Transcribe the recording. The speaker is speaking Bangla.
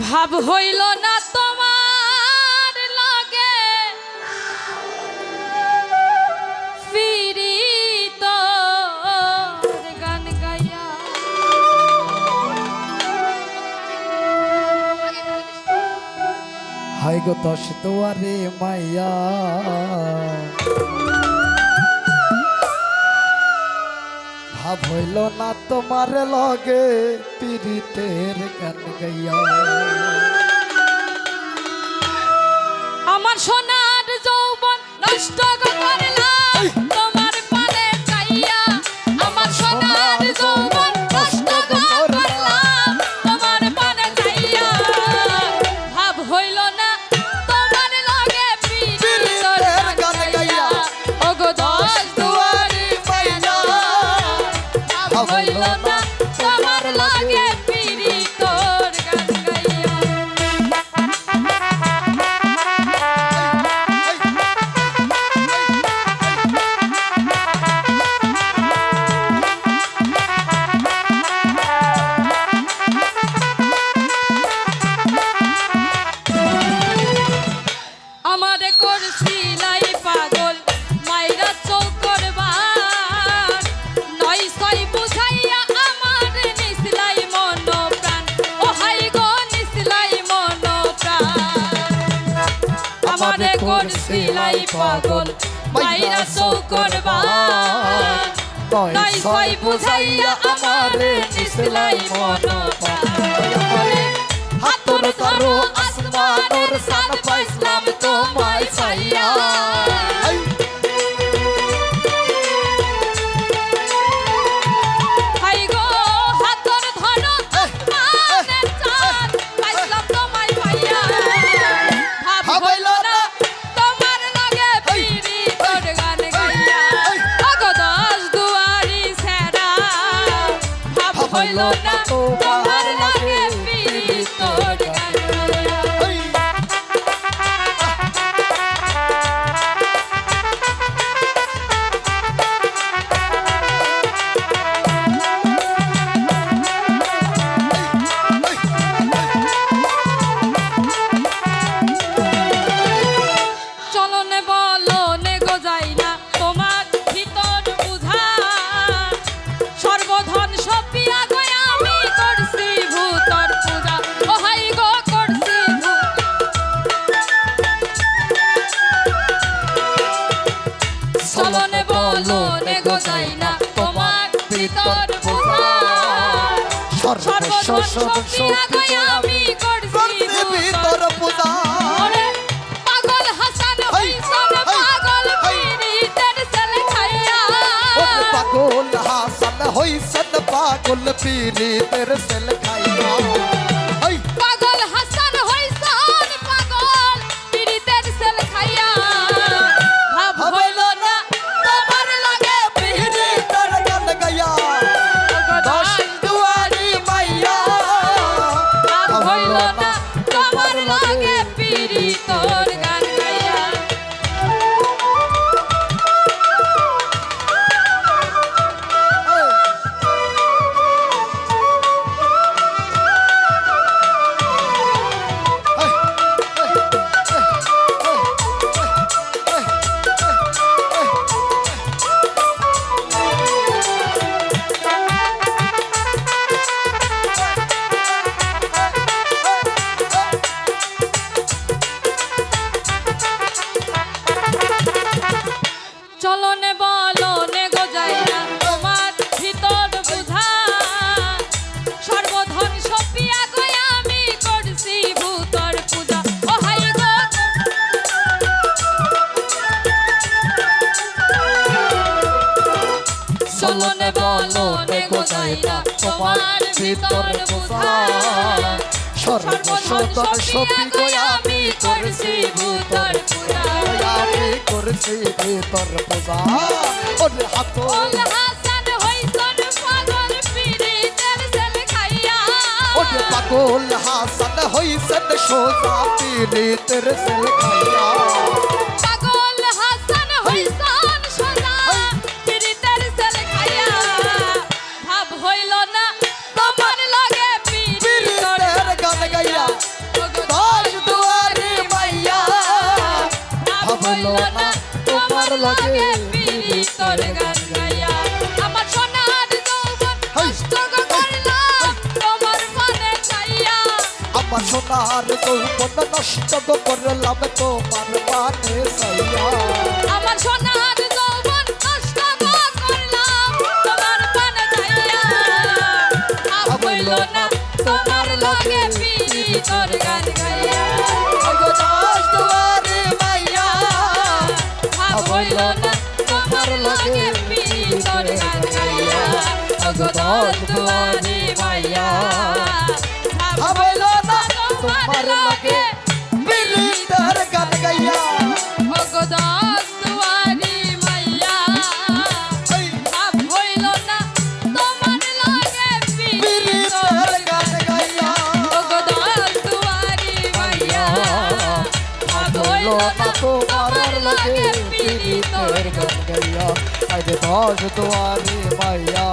ভাব হইল না তোমার লগে ফিরি তোর গান গাইয়া হাই গো দশ দুয়ারে মাইয়া ভাব হইল না তোমার লগে পীড়িতের গান গাইয়া আমার সোনার যৌবন নষ্ট করলাম তোমার পানে চাইয়া আমার সোনার যৌবন নষ্ট করলাম তোমার পানে চাইয়া ভাব হইল না তোমার লগে পীড়িতের গান গাইয়া ওগো দশ দুয়ারে মাইয়া ভাব হইল না তোমার লগে পীড়িতের গান গাইয়া আমারে করছিলাই পাগল মাইরা চৌকর বার নয় ছয় বুঝাইয়া আমার নিসলাই মন প্রাণ ও হাই গো নিসলাই মন প্রাণ আমারে করছিলাই পাগল মাইরা চৌকর বার নয় ছয় বুঝাইয়া আমার নিসলাই মন প্রাণ হাতর ধরো আসমানোর সান পাইসলাম তোমায় চাইয়া হাই গো হাতর ধরো আসমানের চান পাইসলাম তোমায় পাইয়া ভাব হইল না তোমার লাগে পিরি তোর গান গাইয়া আগো দশ দুয়ারি সেরা ভাব হইল না তোমার লাগে পিরি তোর গান গাইয়া চলনে বলনে গোজাই না তোমার ভিতর বুঝা সর্বধন সপিয়া গয় আমি করছি ভূতর পূজা ও হাই গো করছি চলনে বলনে গোজাই না তোমার ভিতর বুঝা সর্বধন সপিয়া গয় আমি করছি ভিতর পূজা ওরে পাগল হাসান হইছন পাগল পীড়িতের সেল খাইয়া পাগল হাসান হইসন পাগল পীড়িতের সেল খাইয়া পাগল হাসান হইছন পাগল পীড়িতের সেল খাইয়া ভাব হইল না তোমার লাগে পীড়িতের গান গাইয়া দশ দুয়ারি মাইয়া ভাব হইল না তোমার লাগে পীড়িতর গান গাইয়া চলনে বলনে গোজাই না তোমার ভিতর বুঝা সর্বধন সপিয়া গয় আমি করছি ভূতর পূজা ও হাই গো চলনে বলনে গোজাই না তোমার ভিতর বুঝা সর্বধন সপি গয় আমি করছি ভূতর পূজা আমি করছি ভিতর পূজা ওরে হাতর ওল হাসান হইছন পাগল পীড়িতের সেল খাইয়া ওরে পাগল হাসান হইসন সোজা পীড়িতের সেল খাইয়া পাগল হাসান হইছন সোজা পীড়িতের সেল খাইয়া ভাব হইল না তোমার লাগে পীড়িতের আমার যৌবন নষ্ট গো করলাম তোমার পানে সাইয়া আমার সোনার যৌবন নষ্ট করলাম তোমার পানে যাইয়া ভাব হইল না তোমার লগে পিরিতর গান গাইয়া ওগো দশ দুয়ারে মাইয়া ভাব হইল না তোমার লগে পিরিতর গান গাইয়া ওগো দশ দুয়ারি মাইয়া ভাব হইল না তোমার লগে বিলিতার গান গাইয়া ওগো দশ দুয়ারি মাইয়া ভাব হইল না তোমার লগে পিরিতর বিলিতার গান গাইয়া ওগো দশ দুয়ারি মাইয়া ভাব হইল না তোমার তোমার লগে লগে পিরিতর বিলিতার গান গাইয়া আরে দশ দুয়ারে মাইয়া